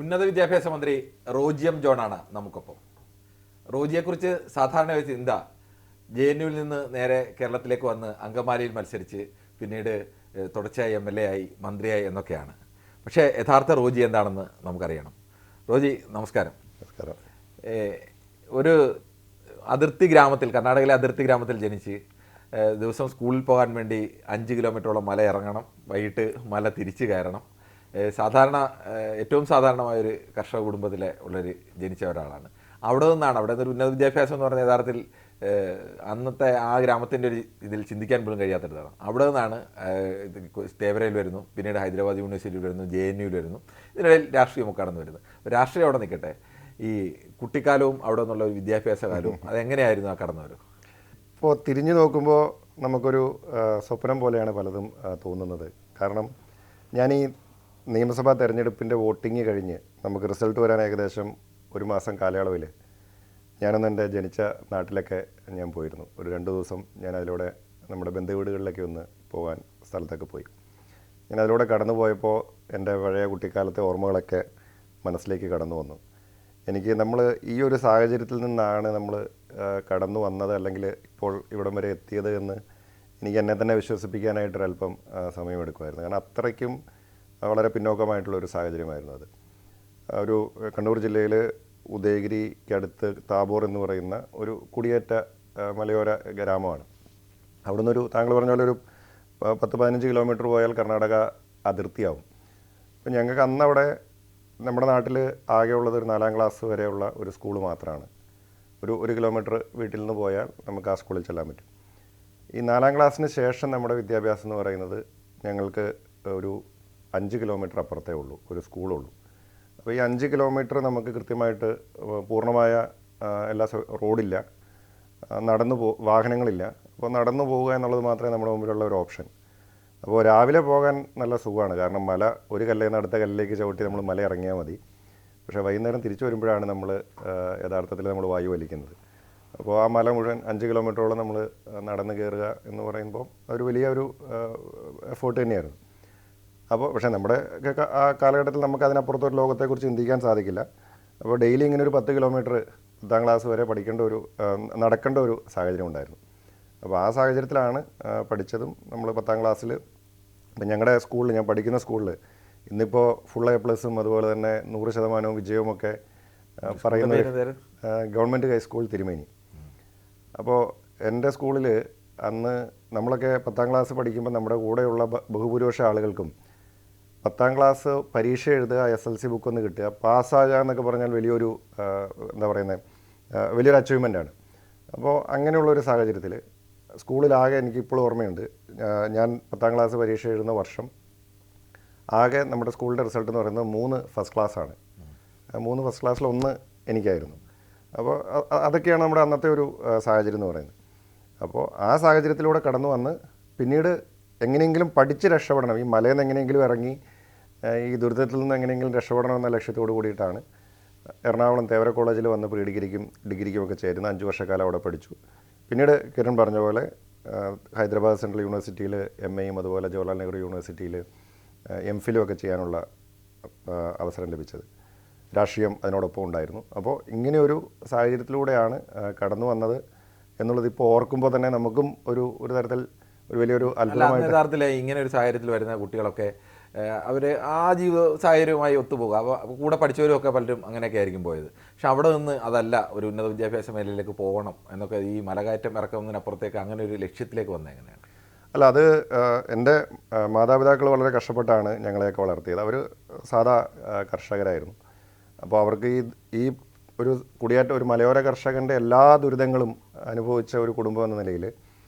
ഉന്നത വിദ്യാഭ്യാസ മന്ത്രി റോജി എം ജോണാണ് നമുക്കൊപ്പം. റോജിയെക്കുറിച്ച് സാധാരണ ഒരു ചിന്ത JNUവിൽ നിന്ന് നേരെ കേരളത്തിലേക്ക് വന്ന് അങ്കമാലിയിൽ മത്സരിച്ച് പിന്നീട് തുടർച്ചയായി MLA ആയി മന്ത്രിയായി എന്നൊക്കെയാണ്. പക്ഷേ യഥാർത്ഥ റോജി എന്താണെന്ന് നമുക്കറിയണം. റോജി നമസ്കാരം. നമസ്കാരം. ഒരു അതിർത്തി ഗ്രാമത്തിൽ, കർണാടകയിലെ അതിർത്തി ഗ്രാമത്തിൽ ജനിച്ച് ദിവസം സ്കൂളിൽ പോകാൻ വേണ്ടി 5 കിലോമീറ്ററോളം മല ഇറങ്ങണം, വൈകിട്ട് മല തിരിച്ചു കയറണം. ഏറ്റവും സാധാരണമായൊരു കർഷക കുടുംബത്തിലെ ഉള്ളൊരു ജനിച്ച ഒരാളാണ്. അവിടെ നിന്നൊരു ഉന്നത വിദ്യാഭ്യാസം എന്ന് പറഞ്ഞ യഥാർത്ഥത്തിൽ അന്നത്തെ ആ ഗ്രാമത്തിൻ്റെ ഒരു ഇതിൽ ചിന്തിക്കാൻ പോലും കഴിയാത്തതാണ്. അവിടെ നിന്നാണ് തേവരയിൽ വരുന്നു, പിന്നീട് ഹൈദരാബാദ് യൂണിവേഴ്സിറ്റിയിൽ വരുന്നു, JNUവിൽ വരുന്നു. ഇതിനിടയിൽ രാഷ്ട്രീയമൊക്കെ കടന്നു വരുന്നു. രാഷ്ട്രീയം അവിടെ നിൽക്കട്ടെ, ഈ കുട്ടിക്കാലവും അവിടെ നിന്നുള്ള ഒരു വിദ്യാഭ്യാസ കാലവും അതെങ്ങനെയായിരുന്നു ആ കടന്നു വരും? ഇപ്പോൾ തിരിഞ്ഞു നോക്കുമ്പോൾ നമുക്കൊരു സ്വപ്നം പോലെയാണ് പലതും തോന്നുന്നത്. കാരണം ഞാൻ ഈ നിയമസഭാ തെരഞ്ഞെടുപ്പിൻ്റെ വോട്ടിങ് കഴിഞ്ഞ് നമുക്ക് റിസൾട്ട് വരാൻ ഏകദേശം 1 മാസം കാലയളവിൽ ഞാനൊന്ന് എൻ്റെ ജനിച്ച നാട്ടിലൊക്കെ ഞാൻ പോയിരുന്നു. ഒരു 2 ദിവസം ഞാൻ അതിലൂടെ നമ്മുടെ ബന്ധുവീടുകളിലൊക്കെ ഒന്ന് പോകാൻ സ്ഥലത്തൊക്കെ പോയി. ഞാൻ അതിലൂടെ കടന്നു പോയപ്പോൾ എൻ്റെ പഴയ കുട്ടിക്കാലത്തെ ഓർമ്മകളൊക്കെ മനസ്സിലേക്ക് കടന്നു വന്നു. നമ്മൾ ഈ ഒരു സാഹചര്യത്തിൽ നിന്നാണ് നമ്മൾ കടന്നു വന്നത്, അല്ലെങ്കിൽ ഇപ്പോൾ ഇവിടം വരെ എത്തിയത് എന്ന് എനിക്ക് എന്നെ തന്നെ വിശ്വസിപ്പിക്കാനായിട്ടൊരല്പം സമയമെടുക്കുമായിരുന്നു. കാരണം അത്രയ്ക്കും വളരെ പിന്നോക്കമായിട്ടുള്ളൊരു സാഹചര്യമായിരുന്നു അത്. ഒരു കണ്ണൂർ ജില്ലയിൽ ഉദയഗിരിക്കടുത്ത് താബോർ എന്ന് പറയുന്ന ഒരു കുടിയേറ്റ മലയോര ഗ്രാമമാണ്. അവിടെ നിന്നൊരു താങ്കൾ പറഞ്ഞ പോലെ ഒരു 10-15 കിലോമീറ്റർ പോയാൽ കർണാടക അതിർത്തിയാവും. അപ്പം ഞങ്ങൾക്ക് അന്നവിടെ നമ്മുടെ നാട്ടിൽ ആകെ ഉള്ളത് ഒരു 4ാം ക്ലാസ് വരെയുള്ള ഒരു സ്കൂൾ മാത്രമാണ്. ഒരു 1 കിലോമീറ്റർ വീട്ടിൽ നിന്ന് പോയാൽ നമുക്ക് ആ സ്കൂളിൽ ചെല്ലാൻ പറ്റും. ഈ 4ാം ക്ലാസ്സിന് ശേഷം നമ്മുടെ വിദ്യാഭ്യാസം എന്ന് പറയുന്നത് ഞങ്ങൾക്ക് ഒരു 5 കിലോമീറ്റർ അപ്പുറത്തേ ഉള്ളൂ ഒരു സ്കൂളുള്ളൂ. അപ്പോൾ ഈ 5 കിലോമീറ്റർ നമുക്ക് കൃത്യമായിട്ട് പൂർണ്ണമായ റോഡില്ല, വാഹനങ്ങളില്ല. അപ്പോൾ നടന്നു പോവുക എന്നുള്ളത് മാത്രമേ നമ്മുടെ മുമ്പിലുള്ള ഒരു ഓപ്ഷൻ. അപ്പോൾ രാവിലെ പോകാൻ നല്ല സുഖമാണ്, കാരണം മല ഒരു കല്ലിൽ നിന്ന് അടുത്ത കല്ലിലേക്ക് ചവിട്ടി നമ്മൾ മല ഇറങ്ങിയാൽ മതി. പക്ഷേ വൈകുന്നേരം തിരിച്ചു വരുമ്പോഴാണ് നമ്മൾ യഥാർത്ഥത്തിൽ നമ്മൾ വായു വലിക്കുന്നത്. അപ്പോൾ ആ മല മുഴുവൻ 5 കിലോമീറ്ററോളം നമ്മൾ നടന്ന് കയറുക എന്ന് പറയുമ്പോൾ ഒരു വലിയൊരു എഫേർട്ട് തന്നെയായിരുന്നു. പക്ഷേ നമ്മുടെ ആ കാലഘട്ടത്തിൽ നമുക്ക് അതിനപ്പുറത്തൊരു ലോകത്തെക്കുറിച്ച് ചിന്തിക്കാൻ സാധിക്കില്ല. അപ്പോൾ ഡെയിലി ഇങ്ങനെ ഒരു 10 കിലോമീറ്റർ 10ാം ക്ലാസ് വരെ നടക്കേണ്ട ഒരു സാഹചര്യം ഉണ്ടായിരുന്നു. അപ്പോൾ ആ സാഹചര്യത്തിലാണ് പഠിച്ചതും. നമ്മൾ 10ാം ക്ലാസ്സിൽ ഇപ്പം ഞങ്ങളുടെ സ്കൂളിൽ, ഞാൻ പഠിക്കുന്ന സ്കൂളിൽ ഇന്നിപ്പോൾ ഫുൾ A+ഉം അതുപോലെ തന്നെ 100% വിജയവുമൊക്കെ പറയുന്ന ഗവൺമെൻറ് ഹൈസ്കൂൾ തിരുമേനി. അപ്പോൾ എൻ്റെ സ്കൂളിൽ അന്ന് നമ്മളൊക്കെ 10ാം ക്ലാസ് പഠിക്കുമ്പോൾ നമ്മുടെ കൂടെയുള്ള ബഹുഭൂരിപക്ഷ ആളുകൾക്കും 10ാം ക്ലാസ് പരീക്ഷ എഴുതുക, SLC ബുക്കൊന്ന് കിട്ടുക, പാസ്സാകുക എന്നൊക്കെ പറഞ്ഞാൽ വലിയൊരു വലിയൊരു അച്ചീവ്മെൻ്റാണ്. അപ്പോൾ അങ്ങനെയുള്ളൊരു സാഹചര്യത്തിൽ സ്കൂളിലാകെ എനിക്കിപ്പോൾ ഓർമ്മയുണ്ട്, ഞാൻ 10ാം ക്ലാസ് പരീക്ഷ എഴുതുന്ന വർഷം ആകെ നമ്മുടെ സ്കൂളിൻ്റെ റിസൾട്ട് എന്ന് പറയുന്നത് 3 ഫസ്റ്റ് ക്ലാസ്സാണ്. 3 ഫസ്റ്റ് ക്ലാസ്സിൽ 1 എനിക്കായിരുന്നു. അപ്പോൾ അതൊക്കെയാണ് നമ്മുടെ അന്നത്തെ ഒരു സാഹചര്യം എന്ന് പറയുന്നത്. അപ്പോൾ ആ സാഹചര്യത്തിലൂടെ കടന്നു വന്ന് പിന്നീട് എങ്ങനെയെങ്കിലും പഠിച്ച് രക്ഷപ്പെടണം, ഈ മലയിൽ നിന്ന് എങ്ങനെയെങ്കിലും ഇറങ്ങി ഈ ദുരിതത്തിൽ നിന്ന് എങ്ങനെയെങ്കിലും രക്ഷപ്പെടണം എന്ന ലക്ഷ്യത്തോടു കൂടിയിട്ടാണ് എറണാകുളം തേവര കോളേജിൽ വന്ന് പ്രീ ഡിഗ്രിക്കും ഡിഗ്രിക്കും ഒക്കെ ചേരുന്ന 5 വർഷക്കാലം അവിടെ പഠിച്ചു. പിന്നീട് കിരൺ പറഞ്ഞ പോലെ ഹൈദരാബാദ് സെൻട്രൽ യൂണിവേഴ്സിറ്റിയിൽ MAയും അതുപോലെ ജവഹർലാൽ നെഹ്റു യൂണിവേഴ്സിറ്റിയിൽ MPhilലും ഒക്കെ ചെയ്യാനുള്ള അവസരം ലഭിച്ചത്. രാഷ്ട്രീയം അതിനോടൊപ്പം ഉണ്ടായിരുന്നു. അപ്പോൾ ഇങ്ങനെയൊരു സാഹചര്യത്തിലൂടെയാണ് കടന്നു വന്നത് എന്നുള്ളത് ഇപ്പോൾ ഓർക്കുമ്പോൾ തന്നെ നമുക്കും ഒരു തരത്തിൽ ഒരു വലിയൊരു അത്ഭുതമായിട്ട്. യഥാർത്ഥത്തിൽ ഇങ്ങനെ ഒരു സാഹചര്യത്തിൽ വരുന്ന കുട്ടികളൊക്കെ അവർ ആ ജീവിത സാഹചര്യവുമായി ഒത്തുപോകുക. അപ്പോൾ കൂടെ പഠിച്ചവരുമൊക്കെ പലരും അങ്ങനെയൊക്കെ ആയിരിക്കും പോയത്. പക്ഷെ അവിടെ നിന്ന് അതല്ല, ഒരു ഉന്നത വിദ്യാഭ്യാസ മേഖലയിലേക്ക് പോകണം എന്നൊക്കെ, ഈ മലകയറ്റം ഇറക്കുന്നതിനപ്പുറത്തേക്ക് അങ്ങനെ ഒരു ലക്ഷ്യത്തിലേക്ക് വന്നത് എങ്ങനെയാണ്? അല്ല, അത് എൻ്റെ മാതാപിതാക്കൾ വളരെ കഷ്ടപ്പെട്ടാണ് ഞങ്ങളെയൊക്കെ വളർത്തിയത്. അവർ സാധാ കർഷകരായിരുന്നു. അപ്പോൾ അവർക്ക് ഈ ഒരു മലയോര കർഷകൻ്റെ എല്ലാ ദുരിതങ്ങളും അനുഭവിച്ച ഒരു കുടുംബം എന്ന നിലയിൽ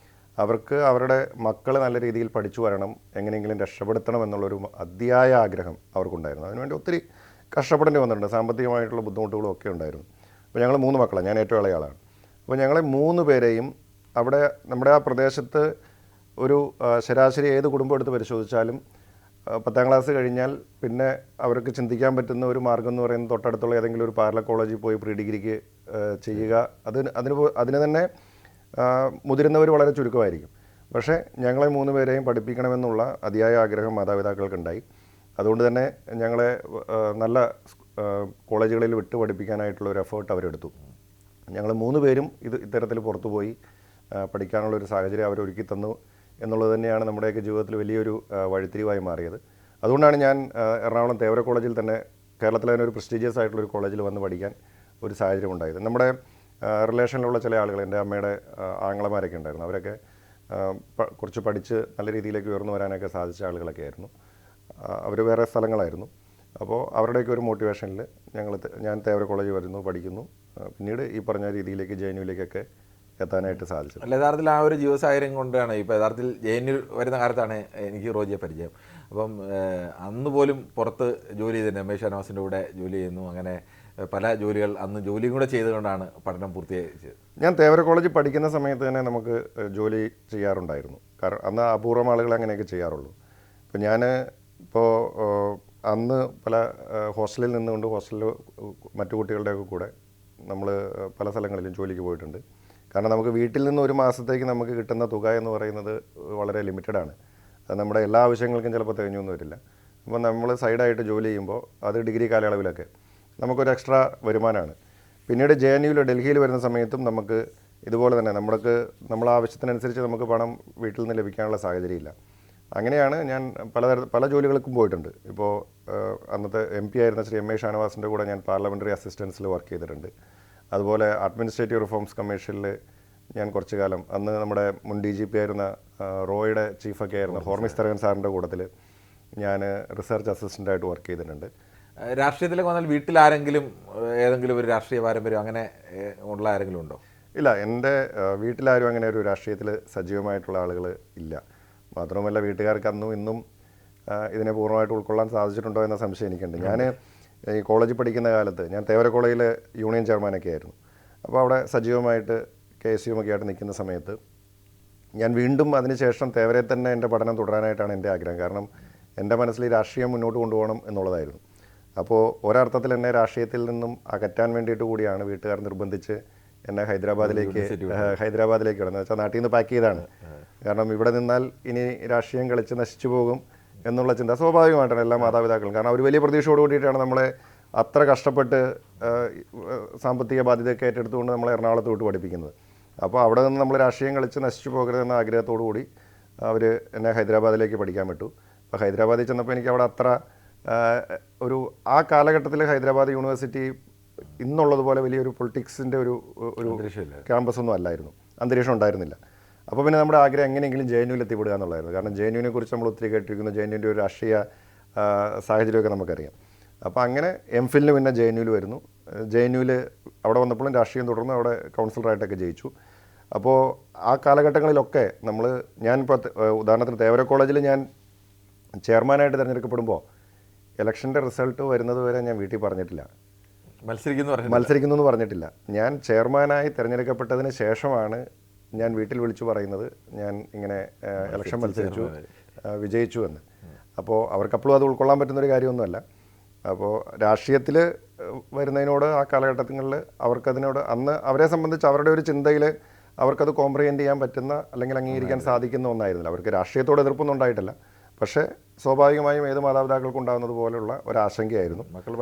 അവർക്ക് അവരുടെ മക്കൾ നല്ല രീതിയിൽ പഠിച്ചു വരണം, എങ്ങനെയെങ്കിലും രക്ഷപ്പെടുത്തണം എന്നുള്ളൊരു അതിയായ ആഗ്രഹം അവർക്കുണ്ടായിരുന്നു. അതിനുവേണ്ടി ഒത്തിരി കഷ്ടപ്പെടേണ്ടി വന്നിട്ടുണ്ട്, സാമ്പത്തികമായിട്ടുള്ള ബുദ്ധിമുട്ടുകളും ഒക്കെ ഉണ്ടായിരുന്നു. അപ്പോൾ ഞങ്ങൾ 3 മക്കളാണ്, ഞാൻ ഏറ്റവും ഇളയ ആളാണ്. അപ്പോൾ ഞങ്ങളെ 3 പേരെയും അവിടെ നമ്മുടെ ആ പ്രദേശത്ത് ഒരു ശരാശരി ഏത് കുടുംബം എടുത്ത് പരിശോധിച്ചാലും 10ാം ക്ലാസ് കഴിഞ്ഞാൽ പിന്നെ അവർക്ക് ചിന്തിക്കാൻ പറ്റുന്ന ഒരു മാർഗ്ഗം എന്ന് പറയുന്നത് തൊട്ടടുത്തുള്ള ഏതെങ്കിലും ഒരു പാരലൽ കോളേജിൽ പോയി പ്രീ ഡിഗ്രിക്ക് ചെയ്യുക. അതിന് തന്നെ മുതിരുന്നവർ വളരെ ചുരുക്കമായിരിക്കും. പക്ഷേ ഞങ്ങളെ 3 പേരെയും പഠിപ്പിക്കണമെന്നുള്ള അതിയായ ആഗ്രഹം മാതാപിതാക്കൾക്കുണ്ടായി. അതുകൊണ്ട് തന്നെ ഞങ്ങളെ നല്ല കോളേജുകളിൽ വിട്ട് പഠിപ്പിക്കാനായിട്ടുള്ള ഒരു എഫേർട്ട് അവരെടുത്തു. ഞങ്ങൾ 3 പേരും ഇത്തരത്തിൽ പുറത്തു പോയി പഠിക്കാനുള്ളൊരു സാഹചര്യം അവരൊരുക്കി തന്നു എന്നുള്ളത് തന്നെയാണ് നമ്മുടെയൊക്കെ ജീവിതത്തിൽ വലിയൊരു വഴിത്തിരിവായി മാറിയത്. അതുകൊണ്ടാണ് ഞാൻ എറണാകുളം തേവര കോളേജിൽ തന്നെ, കേരളത്തിലെ തന്നെ ഒരു പ്രസ്റ്റീജിയസ് ആയിട്ടുള്ളൊരു കോളേജിൽ വന്ന് പഠിക്കാൻ ഒരു സാഹചര്യം ഉണ്ടായത്. നമ്മുടെ റിലേഷനിലുള്ള ചില ആളുകൾ, എൻ്റെ അമ്മയുടെ ആങ്ങളമാരൊക്കെ ഉണ്ടായിരുന്നു. അവരൊക്കെ കുറച്ച് പഠിച്ച് നല്ല രീതിയിലേക്ക് ഉയർന്നു വരാനൊക്കെ സാധിച്ച ആളുകളൊക്കെ ആയിരുന്നു. അവർ വേറെ സ്ഥലങ്ങളായിരുന്നു. അപ്പോൾ അവരുടെയൊക്കെ ഒരു മോട്ടിവേഷനിൽ ഞാൻ തേവര കോളേജിൽ വരുന്നു, പഠിക്കുന്നു. പിന്നീട് ഈ പറഞ്ഞ രീതിയിലേക്ക് JNUവിലേക്കൊക്കെ എത്താനായിട്ട് സാധിച്ചു. അല്ല, യഥാർത്ഥത്തിൽ ആ ഒരു ജീവിത സാഹചര്യം കൊണ്ടാണ് ഇപ്പോൾ യഥാർത്ഥത്തിൽ JNU വരുന്ന കാലത്താണ് എനിക്ക് റോജിയെ പരിചയം. അപ്പം അന്ന് പോലും പുറത്ത് ജോലി ചെയ്തിട്ടുണ്ട്, രമേശ് ഷാനവാസിൻ്റെ കൂടെ ജോലി ചെയ്യുന്നു. അങ്ങനെ പല ജോലികൾ അന്ന് ജോലിയും കൂടെ ചെയ്തുകൊണ്ടാണ് പഠനം പൂർത്തിയാക്കിയത്. ഞാൻ തേവര കോളേജിൽ പഠിക്കുന്ന സമയത്ത് തന്നെ നമുക്ക് ജോലി ചെയ്യാറുണ്ടായിരുന്നു. കാരണം അന്ന് അപൂർവം ആളുകൾ അങ്ങനെയൊക്കെ ചെയ്യാറുള്ളൂ. ഇപ്പോൾ ഞാൻ അന്ന് പല ഹോസ്റ്റലിൽ നിന്നുകൊണ്ട് ഹോസ്റ്റലിൽ മറ്റു കുട്ടികളുടെയൊക്കെ കൂടെ നമ്മൾ പല സ്ഥലങ്ങളിലും ജോലിക്ക് പോയിട്ടുണ്ട്. കാരണം നമുക്ക് വീട്ടിൽ നിന്ന് ഒരു മാസത്തേക്ക് നമുക്ക് കിട്ടുന്ന തുക എന്ന് പറയുന്നത് വളരെ ലിമിറ്റഡാണ്. അത് നമ്മുടെ എല്ലാ ആവശ്യങ്ങൾക്കും ചിലപ്പോൾ തികഞ്ഞൊന്നും വരില്ല. അപ്പോൾ നമ്മൾ സൈഡായിട്ട് ജോലി ചെയ്യുമ്പോൾ അത് ഡിഗ്രി കാലയളവിലൊക്കെ നമുക്കൊരു എക്സ്ട്രാ വരുമാനമാണ്. പിന്നീട് JNUവിൽ ഡൽഹിയിൽ വരുന്ന സമയത്തും നമുക്ക് ഇതുപോലെ തന്നെ നമ്മളെ ആവശ്യത്തിനനുസരിച്ച് നമുക്ക് പണം വീട്ടിൽ നിന്ന് ലഭിക്കാനുള്ള സാഹചര്യമില്ല. അങ്ങനെയാണ് ഞാൻ പല ജോലികൾക്കും പോയിട്ടുണ്ട്. ഇപ്പോൾ അന്നത്തെ MP ആയിരുന്ന ശ്രീ രമേശ് ഷാനവാസിൻ്റെ കൂടെ ഞാൻ പാർലമെൻ്ററി അസിസ്റ്റൻസിൽ വർക്ക് ചെയ്തിട്ടുണ്ട്. അതുപോലെ അഡ്മിനിസ്ട്രേറ്റീവ് റിഫോംസ് കമ്മീഷനിൽ ഞാൻ കുറച്ച് കാലം, അന്ന് നമ്മുടെ മുൻ DGP ആയിരുന്ന റോയുടെ ചീഫൊക്കെ ആയിരുന്ന ഹോർമിസ് തരകൻ സാറിൻ്റെ കൂട്ടത്തിൽ ഞാൻ റിസർച്ച് അസിസ്റ്റൻ്റായിട്ട് വർക്ക് ചെയ്തിട്ടുണ്ട്. രാഷ്ട്രീയത്തിലേക്ക് വന്നാൽ വീട്ടിൽ ആരെങ്കിലും ഏതെങ്കിലും ഒരു രാഷ്ട്രീയ പാരമ്പര്യം അങ്ങനെ ഉള്ള ആരെങ്കിലും ഉണ്ടോ? ഇല്ല, എൻ്റെ വീട്ടിലാരും അങ്ങനെ ഒരു രാഷ്ട്രീയത്തിൽ സജീവമായിട്ടുള്ള ആളുകൾ ഇല്ല. മാത്രവുമല്ല, വീട്ടുകാർക്ക് അന്നും ഇന്നും ഇതിനെ പൂർണ്ണമായിട്ട് ഉൾക്കൊള്ളാൻ സാധിച്ചിട്ടുണ്ടോ എന്ന സംശയം എനിക്കുണ്ട്. ഞാൻ ഈ കോളേജിൽ പഠിക്കുന്ന കാലത്ത് ഞാൻ തേവര കോളേജിൽ യൂണിയൻ ചെയർമാനൊക്കെ ആയിരുന്നു. അപ്പോൾ അവിടെ സജീവമായിട്ട് KSU ഒക്കെ ആയിട്ട് നിൽക്കുന്ന സമയത്ത് ഞാൻ വീണ്ടും അതിനുശേഷം തേവരയിൽ തന്നെ എൻ്റെ പഠനം തുടരാനായിട്ടാണ് എൻ്റെ ആഗ്രഹം. കാരണം എൻ്റെ മനസ്സിൽ ഈ രാഷ്ട്രീയം മുന്നോട്ട് കൊണ്ടുപോകണം എന്നുള്ളതായിരുന്നു. അപ്പോൾ ഒരർത്ഥത്തിൽ എന്നെ രാഷ്ട്രീയത്തിൽ നിന്നും അകറ്റാൻ വേണ്ടിയിട്ട് കൂടിയാണ് വീട്ടുകാർ നിർബന്ധിച്ച് എന്നെ ഹൈദരാബാദിലേക്ക് വിടുന്നത്. വെച്ചാൽ നാട്ടിൽ നിന്ന് പാക്ക് ചെയ്താണ്. കാരണം ഇവിടെ നിന്നാൽ ഇനി രാഷ്ട്രീയം കളിച്ച് നശിച്ചു പോകും എന്നുള്ള ചിന്ത സ്വാഭാവികമായിട്ടാണ് എല്ലാ മാതാപിതാക്കളും. കാരണം അവർ വലിയ പ്രതീക്ഷയോട് കൂടിയിട്ടാണ് നമ്മളെ അത്ര കഷ്ടപ്പെട്ട് സാമ്പത്തിക ബാധ്യതയൊക്കെ ഏറ്റെടുത്തുകൊണ്ട് നമ്മളെ എറണാകുളത്ത് വിട്ട് പഠിപ്പിക്കുന്നത്. അപ്പോൾ അവിടെ നിന്ന് നമ്മൾ രാഷ്ട്രീയം കളിച്ച് നശിച്ചു പോകരുതെന്ന ആഗ്രഹത്തോടു കൂടി അവർ എന്നെ ഹൈദരാബാദിലേക്ക് പഠിക്കാൻ വിട്ടു. അപ്പോൾ ഹൈദരാബാദിൽ ചെന്നപ്പോൾ എനിക്ക് അവിടെ അത്ര ആ കാലഘട്ടത്തിൽ ഹൈദരാബാദ് യൂണിവേഴ്സിറ്റി ഇന്നുള്ളതുപോലെ വലിയൊരു പൊളിറ്റിക്സിൻ്റെ ഒരു ക്യാമ്പസ് ഒന്നും അല്ലായിരുന്നു, അന്തരീക്ഷം ഉണ്ടായിരുന്നില്ല. അപ്പോൾ പിന്നെ നമ്മുടെ ആഗ്രഹം എങ്ങനെയെങ്കിലും JNUവിൽ എത്തിപ്പെടുക എന്നുള്ളതായിരുന്നു. കാരണം JNUവിനെ കുറിച്ച് നമ്മൾ ഒത്തിരി കേട്ടിരിക്കുന്നു, JNUവിൻ്റെ ഒരു രാഷ്ട്രീയ സാഹചര്യമൊക്കെ നമുക്കറിയാം. അപ്പോൾ അങ്ങനെ MPhilന് പിന്നെ JNUവിൽ വരുന്നു. JNUവിൽ അവിടെ വന്നപ്പോഴും രാഷ്ട്രീയം തുടർന്ന് അവിടെ കൗൺസിലറായിട്ടൊക്കെ ജയിച്ചു. അപ്പോൾ ആ കാലഘട്ടങ്ങളിലൊക്കെ ഞാനിപ്പോൾ ഉദാഹരണത്തിന് തേവര കോളേജിൽ ഞാൻ ചെയർമാനായിട്ട് തിരഞ്ഞെടുക്കപ്പെടുമ്പോൾ ഇലക്ഷൻ്റെ റിസൾട്ട് വരുന്നത് വരെ ഞാൻ വീട്ടിൽ പറഞ്ഞിട്ടില്ല, മത്സരിക്കുന്നു എന്ന് പറഞ്ഞിട്ടില്ല. ഞാൻ ചെയർമാനായി തിരഞ്ഞെടുക്കപ്പെട്ടതിന് ശേഷമാണ് ഞാൻ വീട്ടിൽ വിളിച്ചു പറയുന്നത് ഞാൻ ഇങ്ങനെ ഇലക്ഷൻ മത്സരിച്ചു, വിജയിച്ചു എന്ന്. അപ്പോൾ അവർക്കപ്പോഴും അത് ഉൾക്കൊള്ളാൻ പറ്റുന്നൊരു കാര്യമൊന്നുമല്ല. അപ്പോൾ രാഷ്ട്രീയത്തിൽ വരുന്നതിനോട് ആ കാലഘട്ടങ്ങളിൽ അവർക്കതിനോട് അന്ന് അവരെ സംബന്ധിച്ച് അവരുടെ ഒരു ചിന്തയിൽ അവർക്കത് കോംപ്രിഹെൻഡ് ചെയ്യാൻ പറ്റുന്ന അല്ലെങ്കിൽ അംഗീകരിക്കാൻ സാധിക്കുന്ന ഒന്നായിരുന്നില്ല. അവർക്ക് രാഷ്ട്രീയത്തോട് എതിർപ്പൊന്നും ഉണ്ടായിട്ടില്ല. പക്ഷേ സ്വാഭാവികമായും ഏത് മാതാപിതാക്കൾക്കും ഉണ്ടാകുന്നത് പോലെയുള്ള ഒരാശങ്കയായിരുന്നു. മക്കൾ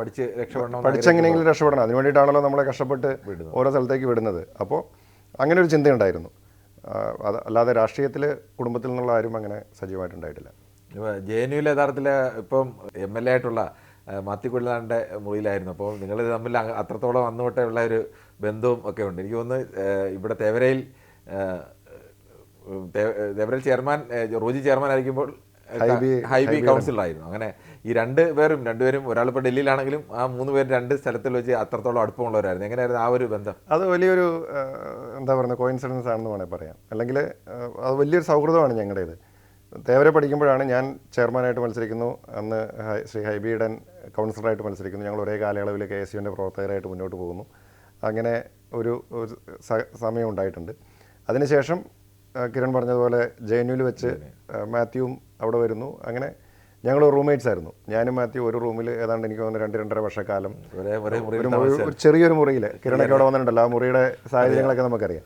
പഠിച്ചെങ്ങനെയെങ്കിലും രക്ഷപ്പെടണം, അതിന് വേണ്ടിയിട്ടാണല്ലോ നമ്മളെ കഷ്ടപ്പെട്ട് ഓരോ സ്ഥലത്തേക്ക് വിടുന്നത്. അപ്പോൾ അങ്ങനെ ഒരു ചിന്തയുണ്ടായിരുന്നു. അല്ലാതെ രാഷ്ട്രീയത്തിൽ കുടുംബത്തിൽ നിന്നുള്ള ആരും അങ്ങനെ സജീവമായിട്ടുണ്ടായിട്ടില്ല. JNUവിൽ യഥാർത്ഥത്തിൽ ഇപ്പം MLA ആയിട്ടുള്ള മാത്തിക്കൊള്ളാൻ്റെ മുറിയിലായിരുന്നു. അപ്പോൾ നിങ്ങൾ തമ്മിൽ അത്രത്തോളം അന്നുതൊട്ടേ ഉള്ള ഒരു ബന്ധവും ഒക്കെ ഉണ്ട്. എനിക്ക് തോന്നുന്നു ഇവിടെ തേവരയിൽ ചെയർമാൻ റോജി ചെയർമാൻ ആയിരിക്കുമ്പോൾ ഹൈബി കൗൺസിലറായിരുന്നു. അങ്ങനെ ഈ രണ്ടുപേരും ഒരാളിപ്പോൾ ഡൽഹിയിലാണെങ്കിലും ആ 3 പേര് 2 സ്ഥലത്തിൽ വെച്ച് അത്രത്തോളം അടുപ്പമുള്ളവരായിരുന്നു. എങ്ങനെയായിരുന്നു ആ ഒരു ബന്ധം? അത് വലിയൊരു എന്താ പറയുക കോയിൻസിഡൻസ് ആണെന്ന് വേണമെങ്കിൽ പറയാം. അല്ലെങ്കിൽ അത് വലിയൊരു സൗഹൃദമാണ് ഞങ്ങളുടേത്. തേവര പഠിക്കുമ്പോഴാണ് ഞാൻ ചെയർമാനായിട്ട് മത്സരിക്കുന്നു, അന്ന് ശ്രീ ഹൈബിയുടെ കൗൺസിലറായിട്ട് മത്സരിക്കുന്നു. ഞങ്ങൾ ഒരേ കാലയളവിൽ KSUവിൻ്റെ പ്രവർത്തകരായിട്ട് മുന്നോട്ട് പോകുന്നു. അങ്ങനെ ഒരു സമയം ഉണ്ടായിട്ടുണ്ട്. അതിനുശേഷം കിരൺ പറഞ്ഞതുപോലെ JNUവിൽ വെച്ച് മാത്യുവും അവിടെ വരുന്നു. അങ്ങനെ ഞങ്ങൾ റൂംമേറ്റ്സ് ആയിരുന്നു. ഞാനും മാത്യു ഒരു റൂമിൽ ഏതാണ്ട് എനിക്ക് തോന്നുന്നു 2-2.5 വർഷക്കാലം ഒരു ചെറിയൊരു മുറിയിൽ. കിരണൊക്കെ അവിടെ വന്നിട്ടുണ്ടല്ലോ, ആ മുറിയുടെ സാഹചര്യങ്ങളൊക്കെ നമുക്കറിയാം.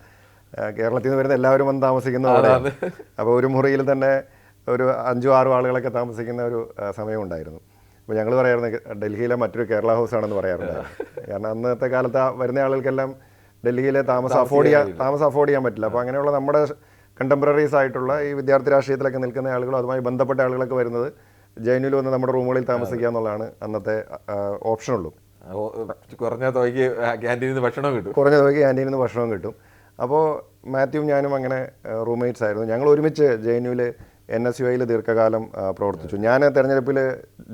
കേരളത്തിൽ നിന്ന് വരുന്ന എല്ലാവരും വന്ന് താമസിക്കുന്ന അവിടെയാണ്. അപ്പോൾ ഒരു മുറിയിൽ തന്നെ ഒരു 5-6 ആളുകളൊക്കെ താമസിക്കുന്ന ഒരു സമയം ഉണ്ടായിരുന്നു. അപ്പോൾ ഞങ്ങൾ പറയാറുണ്ട് ഡൽഹിയിലെ മറ്റൊരു കേരള ഹൗസ് ആണെന്ന് പറയാറുണ്ട്. കാരണം അന്നത്തെ കാലത്ത് വരുന്ന ആളുകൾക്കെല്ലാം ഡൽഹിയിലെ താമസം അഫോർഡ് ചെയ്യാൻ പറ്റില്ല. അപ്പോൾ അങ്ങനെയുള്ള നമ്മുടെ കണ്ടംപററീസ് ആയിട്ടുള്ള ഈ വിദ്യാർത്ഥി രാഷ്ട്രീയത്തിലൊക്കെ നിൽക്കുന്ന ആളുകളും അതുമായി ബന്ധപ്പെട്ട ആളുകളൊക്കെ വരുന്നത് ജൈനുവിൽ വന്ന് നമ്മുടെ റൂമുകളിൽ താമസിക്കുക എന്നുള്ളതാണ് അന്നത്തെ ഓപ്ഷനുള്ളൂ. കുറഞ്ഞ തുകയ്ക്ക് ക്യാൻറ്റീനിൽ നിന്ന് ഭക്ഷണവും കിട്ടും. അപ്പോൾ മാത്യുവും ഞാനും അങ്ങനെ റൂംമേറ്റ്സ് ആയിരുന്നു. ഞങ്ങൾ ഒരുമിച്ച് JNUവിൽ NSUIയിൽ ദീർഘകാലം പ്രവർത്തിച്ചു. ഞാൻ തെരഞ്ഞെടുപ്പിൽ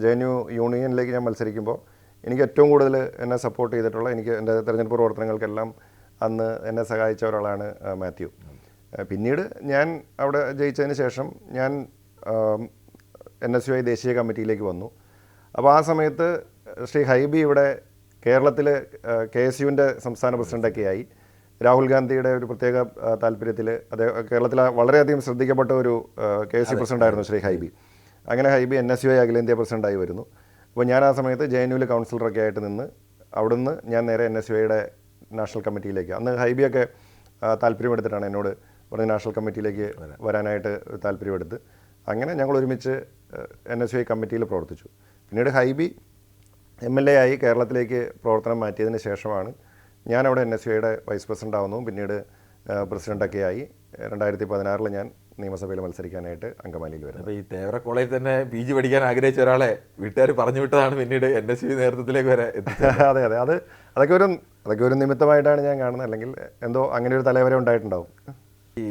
JNU യൂണിയനിലേക്ക് ഞാൻ മത്സരിക്കുമ്പോൾ എനിക്ക് ഏറ്റവും കൂടുതൽ എന്നെ സപ്പോർട്ട് ചെയ്തിട്ടുള്ള, എൻ്റെ തെരഞ്ഞെടുപ്പ് പ്രവർത്തനങ്ങൾക്കെല്ലാം അന്ന് എന്നെ സഹായിച്ച ഒരാളാണ് മാത്യു. പിന്നീട് ഞാൻ അവിടെ ജയിച്ചതിന് ശേഷം ഞാൻ NSUI ദേശീയ കമ്മിറ്റിയിലേക്ക് വന്നു. അപ്പോൾ ആ സമയത്ത് ശ്രീ ഹൈബി ഇവിടെ കേരളത്തിൽ KSUവിൻ്റെ സംസ്ഥാന പ്രസിഡൻ്റൊക്കെ ആയി. രാഹുൽ ഗാന്ധിയുടെ ഒരു പ്രത്യേക താല്പര്യത്തിൽ കേരളത്തിൽ വളരെയധികം ശ്രദ്ധിക്കപ്പെട്ട ഒരു KSU പ്രസിഡൻ്റായിരുന്നു ശ്രീ ഹൈബി. അങ്ങനെ ഹൈബി NSUI അഖിലേന്ത്യാ പ്രസിഡൻ്റായി വരുന്നു. അപ്പോൾ ഞാൻ ആ സമയത്ത് JNUവിൽ കൗൺസിലറൊക്കെ ആയിട്ട് നിന്ന് അവിടുന്ന് ഞാൻ നേരെ NSUIയുടെ നാഷണൽ കമ്മിറ്റിയിലേക്ക്, അന്ന് ഹൈബിയൊക്കെ താല്പര്യമെടുത്തിട്ടാണ് എന്നോട് പറഞ്ഞ് നാഷണൽ കമ്മിറ്റിയിലേക്ക് വരാനായിട്ട് താല്പര്യമെടുത്ത് അങ്ങനെ ഞങ്ങൾ ഒരുമിച്ച് NSUI കമ്മിറ്റിയിൽ പ്രവർത്തിച്ചു. പിന്നീട് ഹൈബി MLA ആയി കേരളത്തിലേക്ക് പ്രവർത്തനം മാറ്റിയതിന് ശേഷമാണ് ഞാനവിടെ NSUIയുടെ വൈസ് പ്രസിഡൻ്റ് ആവുന്നതും പിന്നീട് പ്രസിഡൻ്റൊക്കെ ആയി 2016 ഞാൻ നിയമസഭയിൽ മത്സരിക്കാനായിട്ട് അങ്കമാലിയിൽ വരുന്നത്. അപ്പോൾ ഈ തേവര കോളേജിൽ തന്നെ PG പഠിക്കാൻ ആഗ്രഹിച്ച ഒരാളെ വീട്ടുകാർ പറഞ്ഞു വിട്ടതാണ് പിന്നീട് NSUI നേതൃത്വത്തിലേക്ക് വരെ അതെ അതൊക്കെ ഒരു നിമിത്തമായിട്ടാണ് ഞാൻ കാണുന്നത്. അല്ലെങ്കിൽ എന്തോ അങ്ങനെ ഒരു തലവരെ ഉണ്ടായിട്ടുണ്ടാവും. ഈ